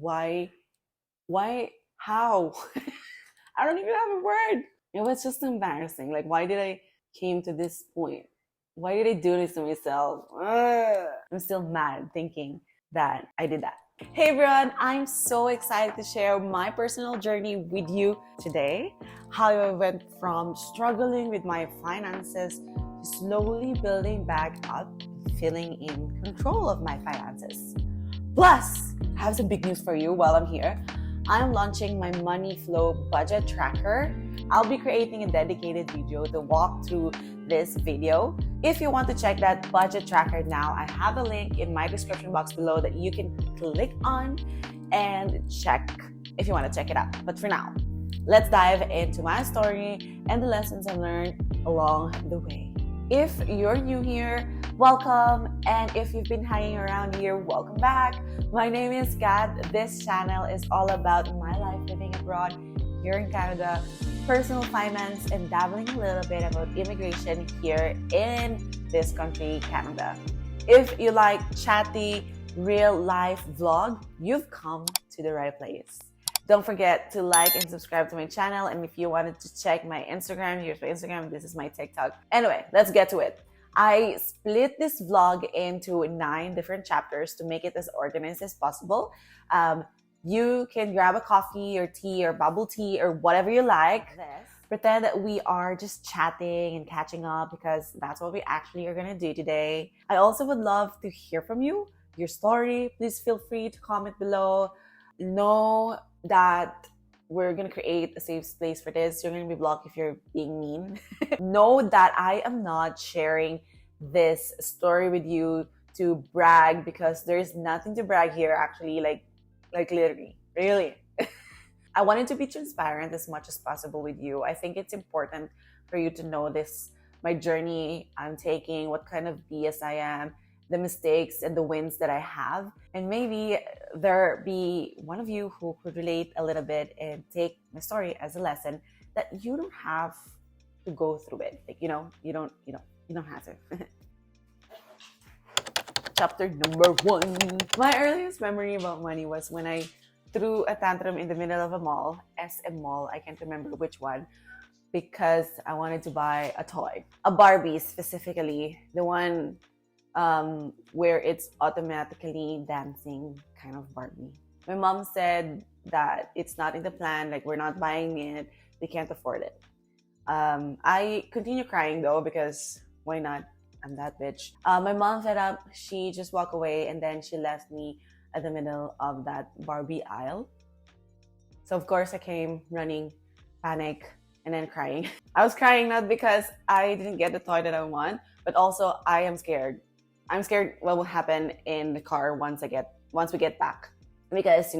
Why? How? I don't even have a word. It was just embarrassing. Like, why did I came to this point? Why did I do this to myself? Ugh. I'm still mad thinking that I did that. Hey everyone, I'm so excited to share my personal journey with you today. How I went from struggling with my finances to slowly building back up, feeling in control of my finances. Plus, I have some big news for you while I'm here. I'm launching my money flow budget tracker. I'll be creating a dedicated video to walk through this video. If you want to check that budget tracker now, I have a link in my description box below that you can click on and check if you want to check it out. But for now, let's dive into my story and the lessons I learned along the way. If you're new here, welcome, and if you've been hanging around here, welcome back. My name is Kat. This channel is all about my life living abroad here in Canada, personal finance, and dabbling a little bit about immigration here in this country, Canada. If you like chatty, real life vlog, you've come to the right place. Don't forget to like and subscribe to my channel. And if you wanted to check my Instagram, here's my Instagram. This is my TikTok. Anyway, let's get to it. I split this vlog into 9 different chapters to make it as organized as possible. You can grab a coffee or tea or bubble tea or whatever you like. Pretend that we are just chatting and catching up because that's what we actually are going to do today. I also would love to hear from you, your story. Please feel free to comment below. Know that we're going to create a safe space for this. You're going to be blocked if you're being mean. Know that I am not sharing this story with you to brag because there's nothing to brag here actually, like literally, really. I wanted to be transparent as much as possible with you. I think it's important for you to know this, my journey I'm taking, what kind of BS I am, the mistakes and the wins that I have. And maybe there be one of you who could relate a little bit and take my story as a lesson that you don't have to go through it. Like, you don't have to. Chapter number 1. My earliest memory about money was when I threw a tantrum in the middle of a mall, SM Mall, I can't remember which one, because I wanted to buy a toy. A Barbie specifically, the one where it's automatically dancing kind of Barbie. My mom said that it's not in the plan, like we're not buying it, we can't afford it. I continue crying though because why not? I'm that bitch. My mom fed up, she just walked away and then she left me at the middle of that Barbie aisle. So of course I came running, panic, and then crying. I was crying not because I didn't get the toy that I want, but also I am scared. I'm scared what will happen in the car once we get back. Because,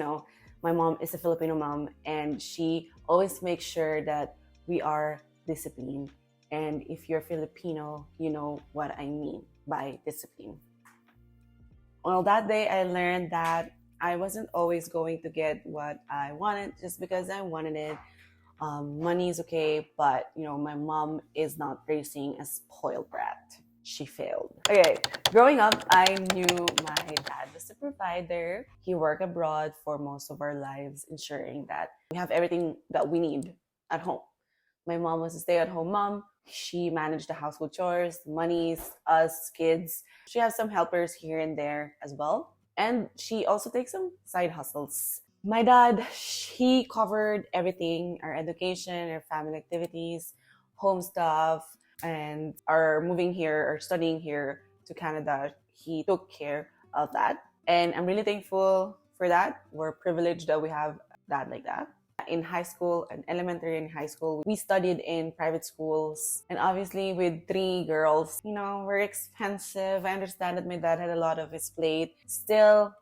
my mom is a Filipino mom and she always makes sure that we are disciplined. And if you're Filipino, you know what I mean by discipline. Well, that day I learned that I wasn't always going to get what I wanted just because I wanted it. Money is okay, but my mom is not raising a spoiled brat. She failed. Okay, growing up, I knew my dad was the provider. He worked abroad for most of our lives, ensuring that we have everything that we need at home. My mom was a stay-at-home mom. She managed the household chores, the monies, us, kids. She has some helpers here and there as well. And she also takes some side hustles. My dad, he covered everything, our education, our family activities, home stuff, and our moving here or studying here to Canada. He took care of that. And I'm really thankful for that. We're privileged that we have dad like that. In high school and elementary and high school, we studied in private schools. And obviously with 3 girls, we're expensive. I understand that my dad had a lot of his plate. Still,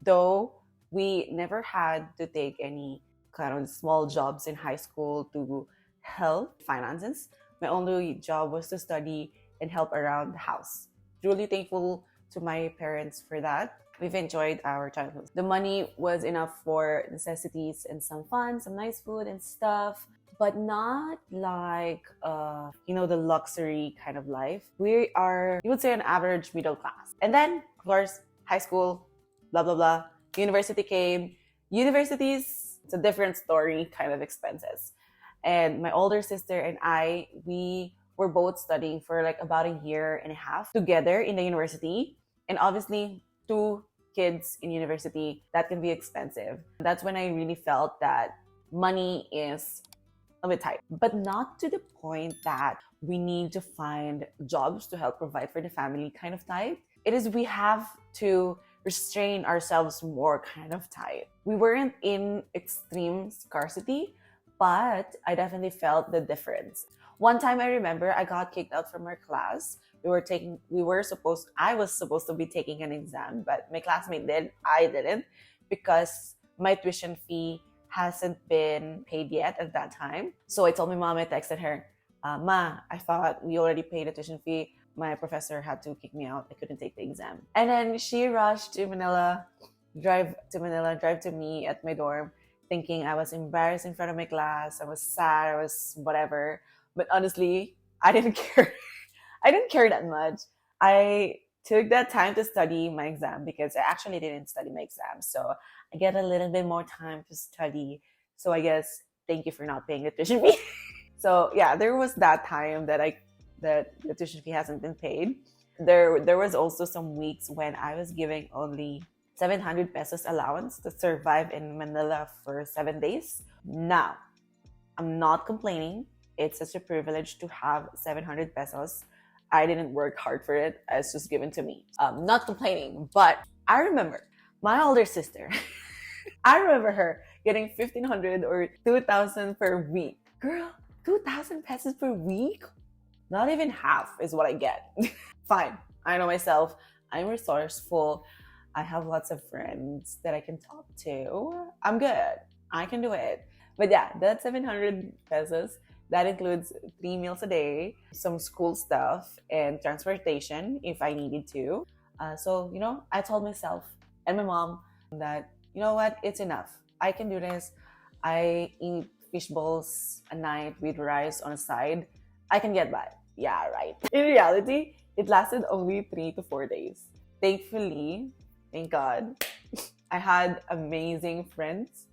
though, we never had to take any kind of small jobs in high school to help finances. My only job was to study and help around the house. Truly thankful to my parents for that. We've enjoyed our childhood. The money was enough for necessities and some fun, some nice food and stuff, but not like, the luxury kind of life. We are, you would say, an average middle class. And then, of course, high school, blah, blah, blah. University came Universities, it's a different story, kind of expenses. And my older sister and I, we were both studying for like about a year and a half together in the university. And obviously, two kids in university, that can be expensive. That's when I really felt that money is a bit tight, but not to the point that we need to find jobs to help provide for the family kind of tight. It is we have to restrain ourselves more kind of tight. We weren't in extreme scarcity, but I definitely felt the difference. One time I remember I got kicked out from our class. I was supposed to be taking an exam, but my classmate did, I didn't, because my tuition fee hasn't been paid yet at that time. So I told my mom, I texted her, Ma, I thought we already paid the tuition fee. My professor had to kick me out. I couldn't take the exam. And then she rushed to Manila, drive to me at my dorm, thinking I was embarrassed in front of my class. I was sad. I was whatever. But honestly, I didn't care. I didn't care that much. I took that time to study my exam because I actually didn't study my exam. So I get a little bit more time to study. So I guess thank you for not paying the tuition fee. So yeah, there was that time that the tuition fee hasn't been paid. There was also some weeks when I was giving only 700 pesos allowance to survive in Manila for 7 days. Now, I'm not complaining. It's such a privilege to have 700 pesos. I didn't work hard for it. It's just given to me. Not complaining, but I remember my older sister. I remember her getting 1,500 or 2,000 per week. Girl, 2,000 pesos per week? Not even half is what I get. Fine, I know myself. I'm resourceful. I have lots of friends that I can talk to. I'm good. I can do it. But yeah, that 700 pesos, that includes 3 meals a day, some school stuff, and transportation if I needed to. So, I told myself and my mom that, you know what, it's enough. I can do this. I eat fish balls a night with rice on a side. I can get by. Yeah, right. In reality, it lasted only 3 to 4 days. Thankfully, thank God, I had amazing friends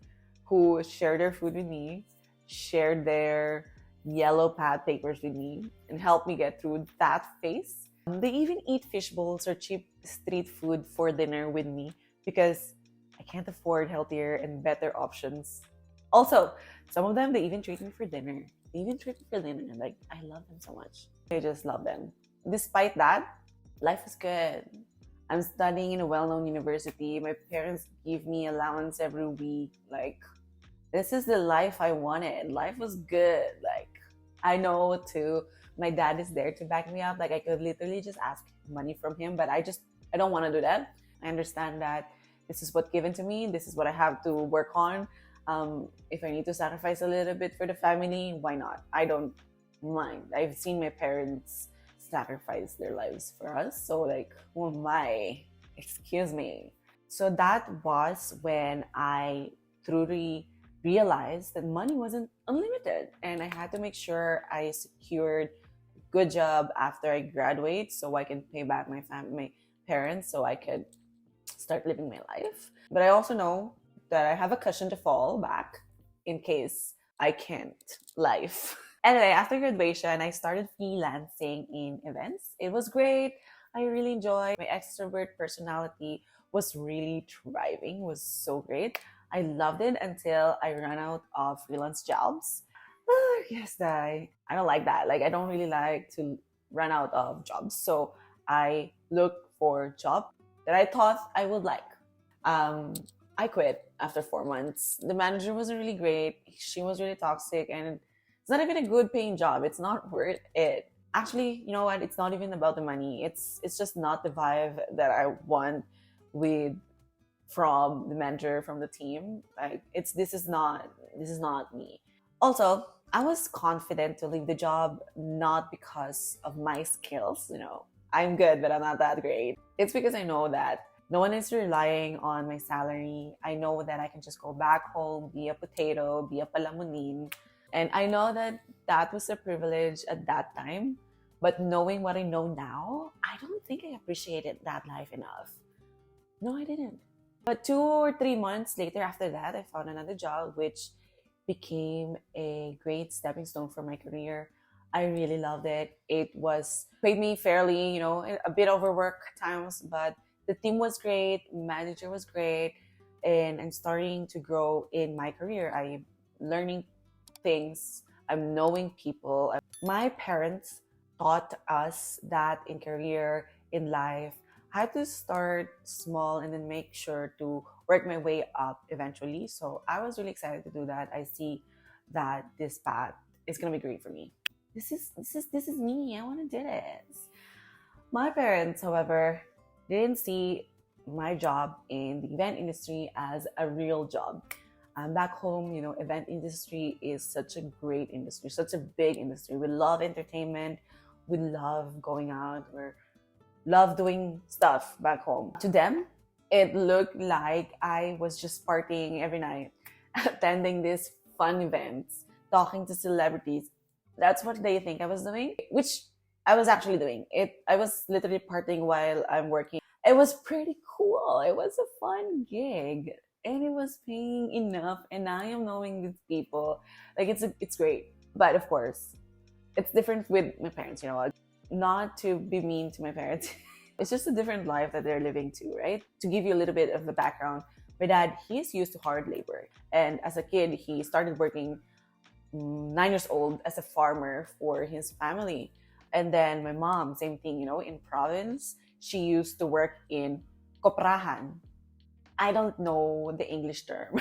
who shared their food with me, shared their yellow pad papers with me, and helped me get through that phase. They even eat fish bowls or cheap street food for dinner with me because I can't afford healthier and better options. Also, some of them, they even treat me for dinner. Like, I love them so much. I just love them. Despite that, life is good. I'm studying in a well-known university. My parents give me allowance every week. Like, this is the life I wanted. Life was good. Like, I know too, my dad is there to back me up. Like, I could literally just ask money from him, but I don't want to do that. I understand that this is what's given to me. This is what I have to work on. If I need to sacrifice a little bit for the family, why not? I don't mind. I've seen my parents sacrifice their lives for us. So like, oh my, excuse me. So that was when I truly realized that money wasn't unlimited, and I had to make sure I secured a good job after I graduate so I can pay back my parents so I could start living my life. But I also know that I have a cushion to fall back in case I can't life. Anyway, after graduation, I started freelancing in events. It was great. I really enjoyed. My extrovert personality was really thriving, was so great. I loved it until I ran out of freelance jobs. Yes, I don't like that. Like, I don't really like to run out of jobs. So I looked for a job that I thought I would like. I quit after 4 months. The manager wasn't really great. She was really toxic, and it's not even a good paying job. It's not worth it. Actually, you know what? It's not even about the money. It's just not the vibe that I want from the manager, from the team. Like, this is not me. Also, I was confident to leave the job not because of my skills. I'm good, but I'm not that great. It's because I know that no one is relying on my salary. I know that I can just go back home, be a potato, be a palamunin. And I know that was a privilege at that time. But knowing what I know now, I don't think I appreciated that life enough. No, I didn't. But 2 or 3 months later after that, I found another job, which became a great stepping stone for my career. I really loved it. It was paid me fairly, a bit overwork at times, but the team was great, manager was great, and I'm starting to grow in my career. I'm learning things, I'm knowing people. My parents taught us that in career, in life, I had to start small and then make sure to work my way up eventually. So I was really excited to do that. I see that this path is gonna be great for me. This is me. I want to do this. My parents, however, didn't see my job in the event industry as a real job. Back home, event industry is such a great industry, such a big industry. We love entertainment. We love going out. We love doing stuff back home. To them, it looked like I was just partying every night, attending these fun events, talking to celebrities. That's what they think I was doing, which I was actually doing. I was literally partying while I'm working. It was pretty cool. It was a fun gig, and it was paying enough. And I am knowing these people, like it's great. But of course, it's different with my parents. Not to be mean to my parents. It's just a different life that they're living too, right? To give you a little bit of the background, my dad, he's used to hard labor. And as a kid, he started working 9 years old as a farmer for his family. And then my mom, same thing, in province, she used to work in koprahan. I don't know the English term.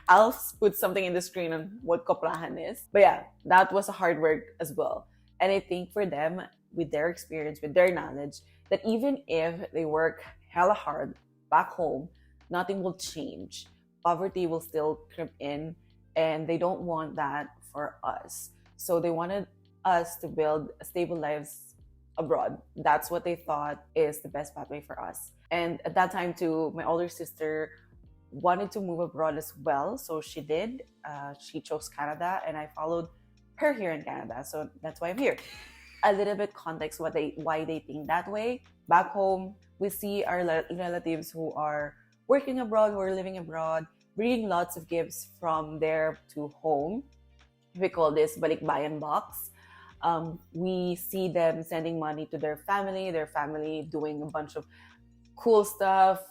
I'll put something in the screen on what koprahan is. But yeah, that was a hard work as well. And I think for them, with their experience, with their knowledge, that even if they work hella hard back home, nothing will change. Poverty will still creep in, and they don't want that for us. So they wanted us to build stable lives abroad. That's what they thought is the best pathway for us. And at that time, too, my older sister wanted to move abroad as well. So she did. She chose Canada, and I followed her here in Canada. So that's why I'm here. A little bit context why they think that way. Back home, we see our relatives who are working abroad, who are living abroad, bringing lots of gifts from there to home. We call this balikbayan box. We see them sending money to their family doing a bunch of cool stuff.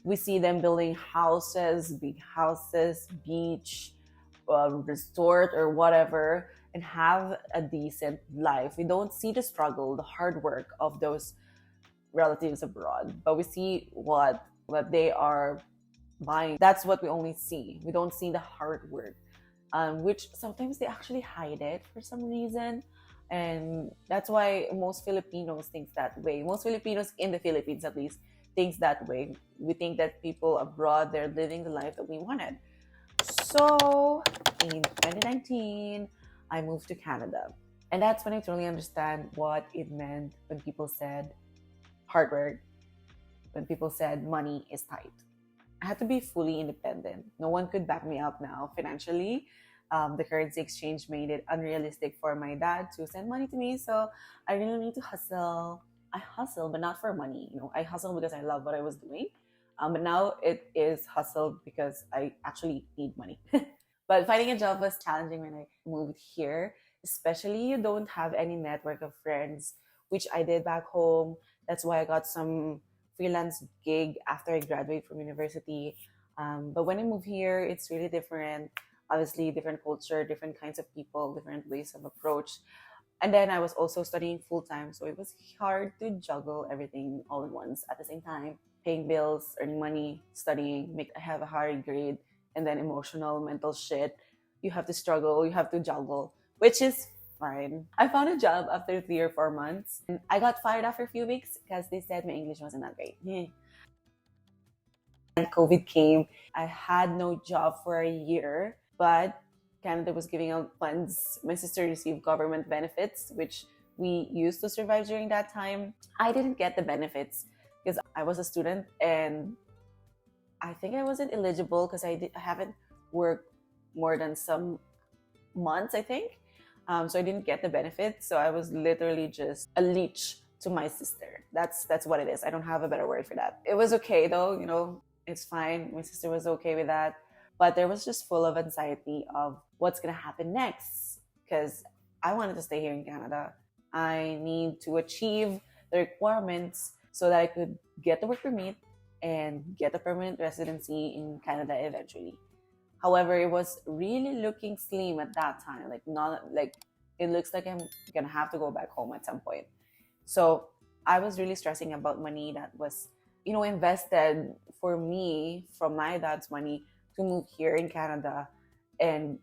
We see them building houses, big houses, beach, resort, or whatever, and have a decent life. We don't see the struggle, the hard work of those relatives abroad, but we see what they are buying. That's what we only see. We don't see the hard work, which sometimes they actually hide it for some reason. And that's why most Filipinos think that way. Most Filipinos in the Philippines, at least, thinks that way. We think that people abroad, they're living the life that we wanted. So in 2019, I moved to Canada. And that's when I truly understand what it meant when people said hard work, when people said money is tight. I had to be fully independent. No one could back me up now financially. The currency exchange made it unrealistic for my dad to send money to me. So I really need to hustle. I hustle, but not for money. I hustle because I love what I was doing. But now it is hustle because I actually need money. But finding a job was challenging when I moved here, especially you don't have any network of friends, which I did back home. That's why I got some freelance gig after I graduated from university. But when I moved here, it's really different. Obviously, different culture, different kinds of people, different ways of approach. And then I was also studying full time, so it was hard to juggle everything all at once at the same time. Paying bills, earning money, studying, have a higher grade, and then emotional, mental shit. You have to struggle, you have to juggle, which is fine. I found a job after 3 or 4 months. And I got fired after a few weeks because they said my English wasn't that great. And COVID came. I had no job for a year, but Canada was giving out funds. My sister received government benefits, which we used to survive during that time. I didn't get the benefits because I was a student, and I think I wasn't eligible because I haven't worked more than some months, I think. So I didn't get the benefits. So I was literally just a leech to my sister. That's what it is. I don't have a better word for that. It was okay though, It's fine. My sister was okay with that. But there was just full of anxiety of what's going to happen next because I wanted to stay here in Canada. I need to achieve the requirements so that I could get the work permit and get a permanent residency in Canada eventually. However, it was really looking slim at that time. Like not like it looks like I'm gonna have to go back home at some point. So I was really stressing about money that was, invested for me from my dad's money to move here in Canada, and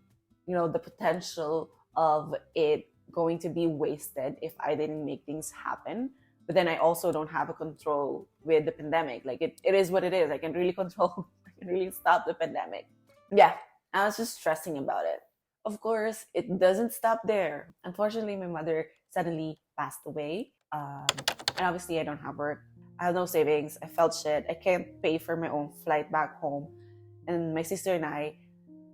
the potential of it going to be wasted if I didn't make things happen. But then I also don't have a control with the pandemic. Like it is what it is. I can really control, I can really stop the pandemic. Yeah, I was just stressing about it. Of course, it doesn't stop there. Unfortunately, my mother suddenly passed away. And obviously, I don't have work. I have no savings. I felt shit. I can't pay for my own flight back home. And my sister and I,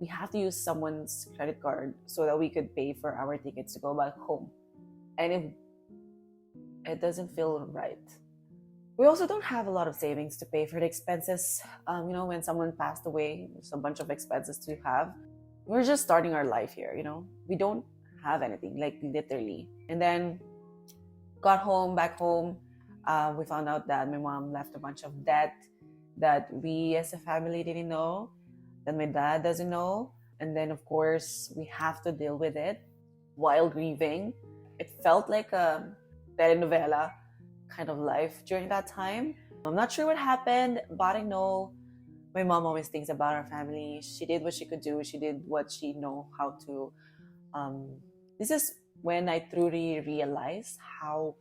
we have to use someone's credit card so that we could pay for our tickets to go back home. And it doesn't feel right. We also don't have a lot of savings to pay for the expenses. When someone passed away, there's a bunch of expenses to have. We're just starting our life here, We don't have anything, like literally. And then back home, we found out that my mom left a bunch of debt that we as a family didn't know, that my dad doesn't know. And then, of course, we have to deal with it while grieving. It felt like a telenovela kind of life during that time. I'm not sure what happened, but I know my mom always thinks about our family. She did what she could do. She did what she know how to. This is when I truly realized how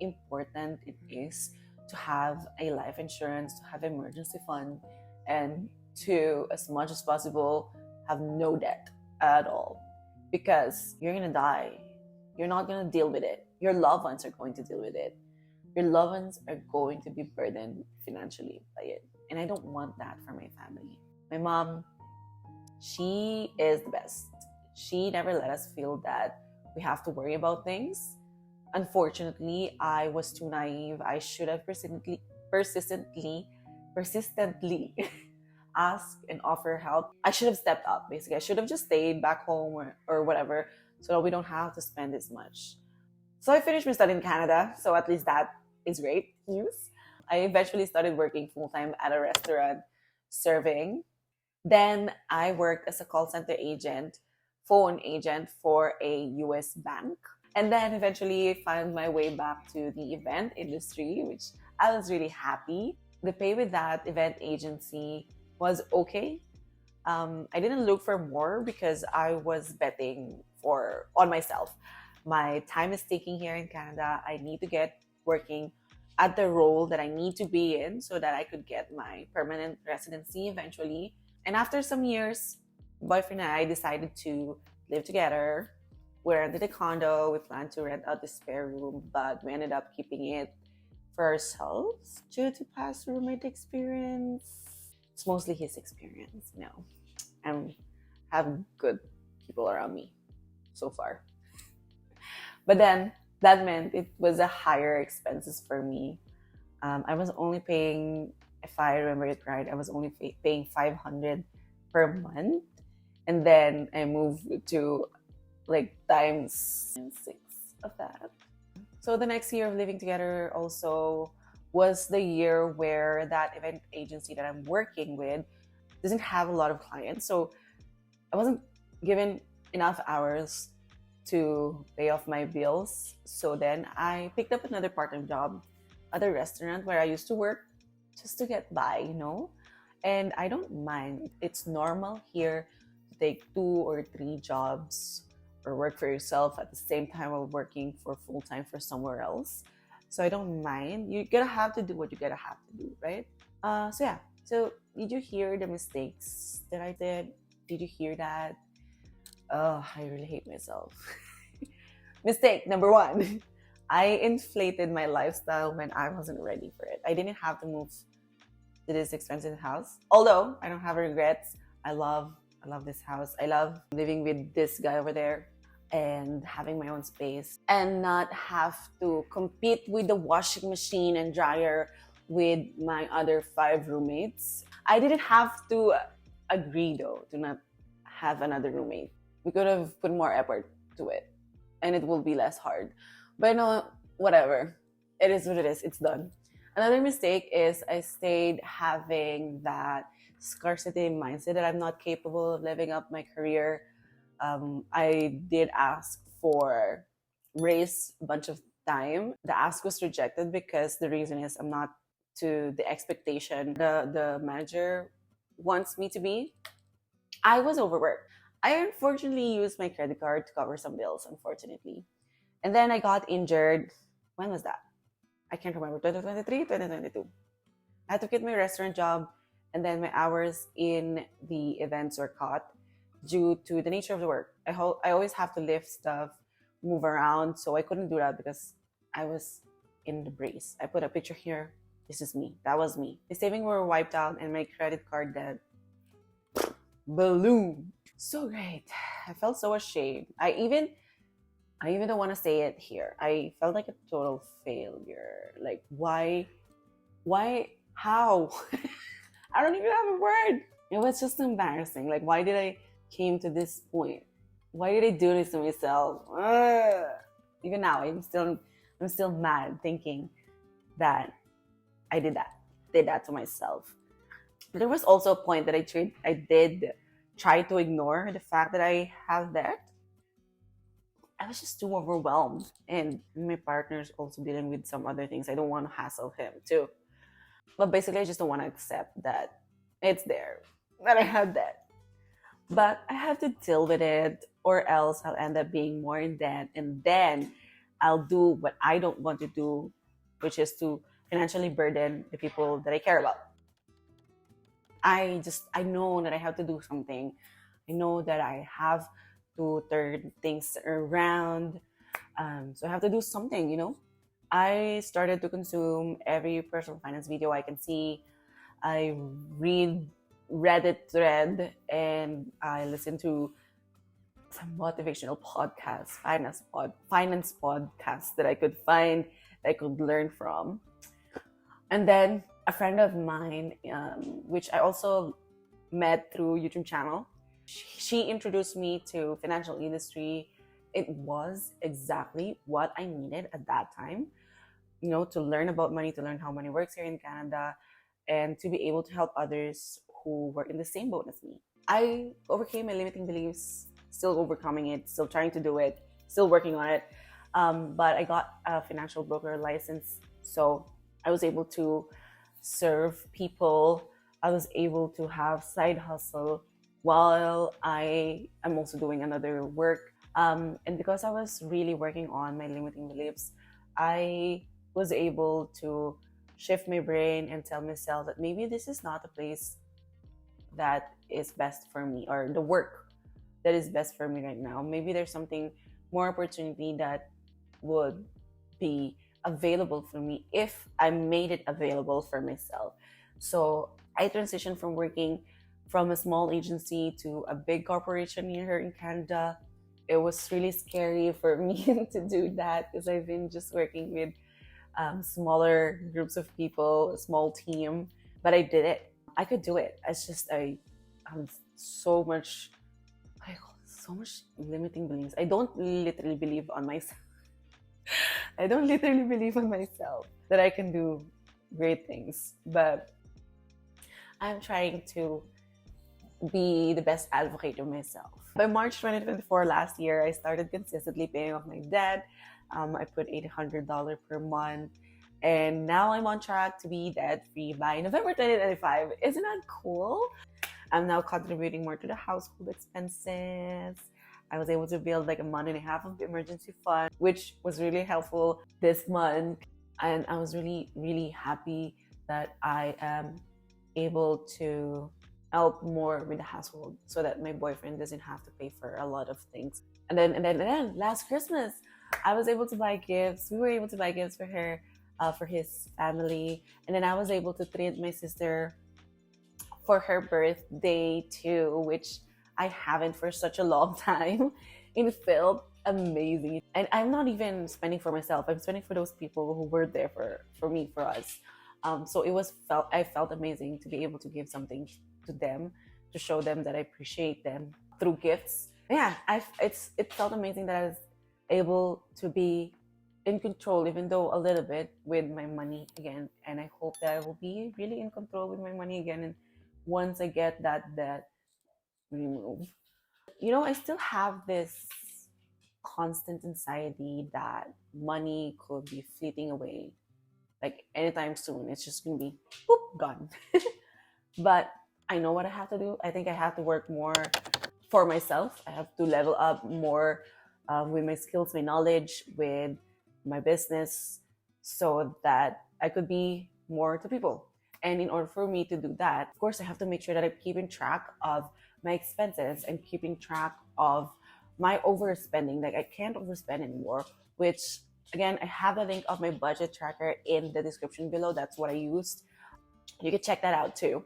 important it is to have a life insurance, to have emergency fund, and to, as much as possible, have no debt at all. Because you're gonna die. You're not gonna deal with it. Your loved ones are going to deal with it. Your loved ones are going to be burdened financially by it. And I don't want that for my family. My mom, she is the best. She never let us feel that we have to worry about things. Unfortunately, I was too naive. I should have persistently ask and offer help. I should have stepped up, basically. I should have just stayed back home or whatever so that we don't have to spend as much. So I finished my study in Canada, so at least that is great news. I eventually started working full-time at a restaurant serving. Then I worked as a call center agent, phone agent for a US bank. And then eventually found my way back to the event industry, which I was really happy. The pay with that event agency was okay. I didn't look for more because I was betting on myself. My time is ticking here in Canada. I need to get working at the role that I need to be in so that I could get my permanent residency eventually. And after some years, boyfriend and I decided to live together. We rented a condo. We planned to rent out the spare room, but we ended up keeping it for ourselves due to past roommate experience. It's mostly his experience, I have good people around me so far. But then that meant it was a higher expenses for me. I was only paying, if I remember it right, I was only paying 500 per month. And then I moved to times 6 of that. So the next year of living together also was the year where that event agency that I'm working with doesn't have a lot of clients. So I wasn't given enough hours to pay off my bills. So then I picked up another part-time job at a restaurant where I used to work just to get by, And I don't mind. It's normal here to take 2 or 3 jobs or work for yourself at the same time while working for full-time for somewhere else. So I don't mind. You're gonna have to do what you gotta have to do, right? So did you hear the mistakes that I did? Did you hear that? Oh, I really hate myself. Mistake number 1. I inflated my lifestyle when I wasn't ready for it. I didn't have to move to this expensive house. Although I don't have regrets. I love this house. I love living with this guy over there and having my own space and not have to compete with the washing machine and dryer with my other 5 roommates. I didn't have to agree though to not have another roommate. We could have put more effort to it and it will be less hard. But no, whatever. It is what it is. It's done. Another mistake is I stayed having that scarcity mindset that I'm not capable of living up my career. I did ask for raise a bunch of time. The ask was rejected because the reason is I'm not to the expectation the manager wants me to be. I was overworked. I unfortunately used my credit card to cover some bills, unfortunately. And then I got injured. When was that? I can't remember. 2023, 2022. I had to quit my restaurant job, and then my hours in the events were cut due to the nature of the work. I always have to lift stuff, move around, so I couldn't do that because I was in the brace. I put a picture here. This is me. That was me. The savings were wiped out, and my credit card debt balloon. So great. I felt so ashamed. I even don't want to say it here. I felt like a total failure. Like why, how? I don't even have a word. It was just embarrassing. Like why did I came to this point? Why did I do this to myself? Even now, I'm still mad thinking that I did that to myself. There was also a point that I did try to ignore the fact that I have that. I was just too overwhelmed, and my partner's also dealing with some other things. I don't want to hassle him too, but basically, I just don't want to accept that it's there that I have that. But I have to deal with it, or else I'll end up being more in debt, and then I'll do what I don't want to do, which is to financially burden the people that I care about. I know that I have to do something. I know that I have to turn things around. So I have to do something, I started to consume every personal finance video I can see. I read Reddit thread, and I listen to some motivational podcasts, finance podcasts that I could find, that I could learn from. And then a friend of mine, which I also met through YouTube channel, she introduced me to financial industry. It was exactly what I needed at that time, to learn about money, to learn how money works here in Canada, and to be able to help others who were in the same boat as me. I overcame my limiting beliefs, still overcoming it, still trying to do it, still working on it. But I got a financial broker license, so I was able to serve people. I was able to have side hustle while I am also doing another work. And because I was really working on my limiting beliefs, I was able to shift my brain and tell myself that maybe this is not the place that is best for me, or the work that is best for me right now. Maybe there's something more opportunity that would be available for me if I made it available for myself. So I transitioned from working from a small agency to a big corporation here in Canada. It was really scary for me to do that because I've been just working with smaller groups of people, a small team, but I did it. I could do it. It's just I have so much limiting beliefs. I don't literally believe on myself. I don't literally believe on myself that I can do great things, but I'm trying to be the best advocate of myself. By March 2024 last year, I started consistently paying off my debt. I put $800 per month, and now I'm on track to be debt-free by November 2025. Isn't that cool? I'm now contributing more to the household expenses. I was able to build like a month and a half of the emergency fund, which was really helpful this month. And I was really, really happy that I am able to help more with the household so that my boyfriend doesn't have to pay for a lot of things. And then last Christmas, I was able to buy gifts. We were able to buy gifts for her, for his family. And then I was able to treat my sister for her birthday too, which I haven't for such a long time. It felt amazing. And I'm not even spending for myself. I'm spending for those people who were there for me, for us. So I felt amazing to be able to give something to them, to show them that I appreciate them through gifts. Yeah, it felt amazing that I was able to be in control, even though a little bit, with my money again. And I hope that I will be really in control with my money again. And once I get that debt removed, I still have this constant anxiety that money could be fleeting away, like anytime soon. It's just gonna be boop, gone. But I know what I have to do. I think I have to work more for myself. I have to level up more with my skills, my knowledge, with my business, so that I could be more to people. And in order for me to do that, of course, I have to make sure that I'm keeping track of my expenses and keeping track of my overspending. Like, I can't overspend anymore, which, again, I have the link of my budget tracker in the description below. That's what I used. You can check that out too.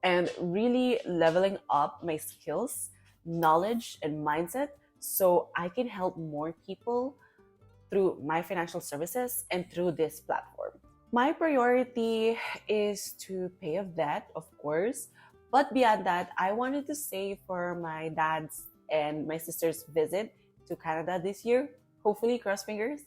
And really leveling up my skills, knowledge, and mindset so I can help more people through my financial services and through this platform. My priority is to pay off debt, of course. But beyond that, I wanted to save for my dad's and my sister's visit to Canada this year. Hopefully, cross fingers.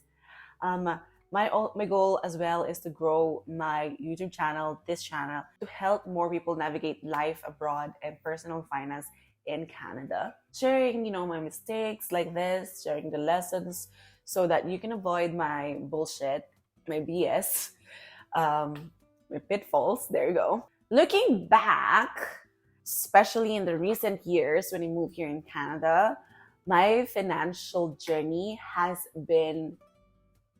My goal as well is to grow my YouTube channel, this channel, to help more people navigate life abroad and personal finance in Canada. Sharing, my mistakes like this, sharing the lessons so that you can avoid my bullshit, my BS, my pitfalls. There you go. Looking back, especially in the recent years when I moved here in Canada, my financial journey has been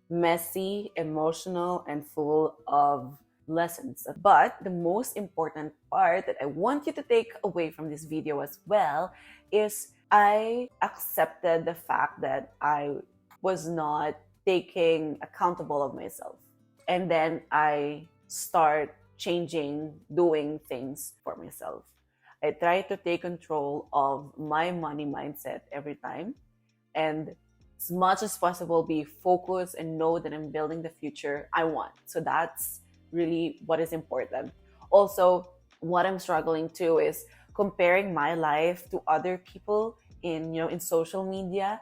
messy, emotional, and full of lessons. But the most important part that I want you to take away from this video as well is I accepted the fact that I was not taking accountable of myself. And then I start changing, doing things for myself. I try to take control of my money mindset every time, and as much as possible be focused and know that I'm building the future I want. So that's really what is important. Also, what I'm struggling to is comparing my life to other people in social media.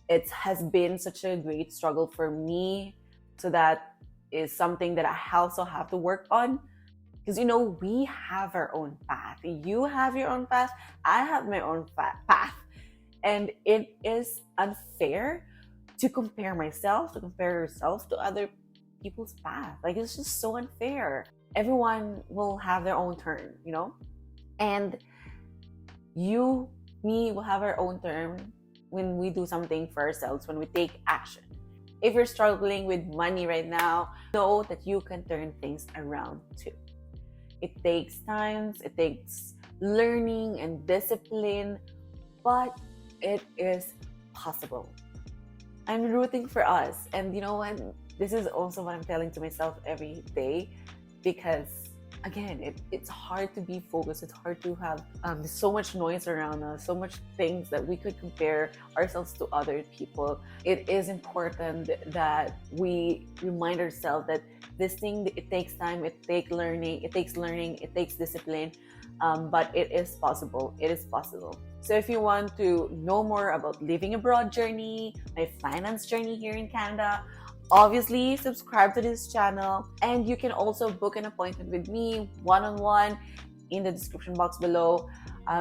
It has been such a great struggle for me. So that is something that I also have to work on. Because, we have our own path. You have your own path. I have my own path. And it is unfair to compare yourself to other people's path. Like, it's just so unfair. Everyone will have their own turn, And me will have our own turn when we do something for ourselves, when we take action. If you're struggling with money right now, know that you can turn things around too. It takes time, it takes learning and discipline, but it is possible. I'm rooting for us. And you know what? This is also what I'm telling to myself every day, because again, it's hard to be focused. It's hard to have so much noise around us, so much things that we could compare ourselves to other people. It is important that we remind ourselves that this thing, it takes time, it takes learning, it takes discipline, but it is possible. It is possible. So if you want to know more about living abroad journey, my finance journey here in Canada, obviously subscribe to this channel, and you can also book an appointment with me one-on-one in the description box below,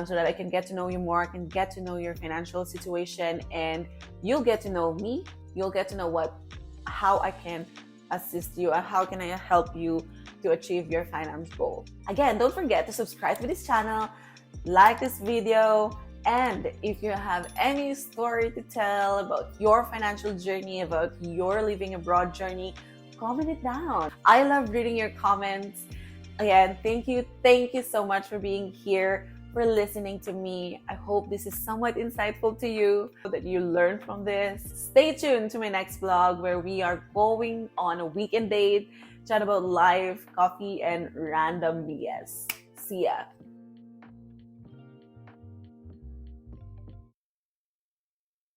so that I can get to know you more, I can get to know your financial situation, and you'll get to know me. You'll get to know how I can assist you and how can I help you to achieve your finance goal. Again, don't forget to subscribe to this channel, like this video, and if you have any story to tell about your financial journey, about your living abroad journey, comment it down. I love reading your comments. Again, thank you so much for being here, for listening to me. I hope this is somewhat insightful to you, that you learn from this. Stay tuned to my next vlog, where we are going on a weekend date, chat about life, coffee, and random BS. See ya.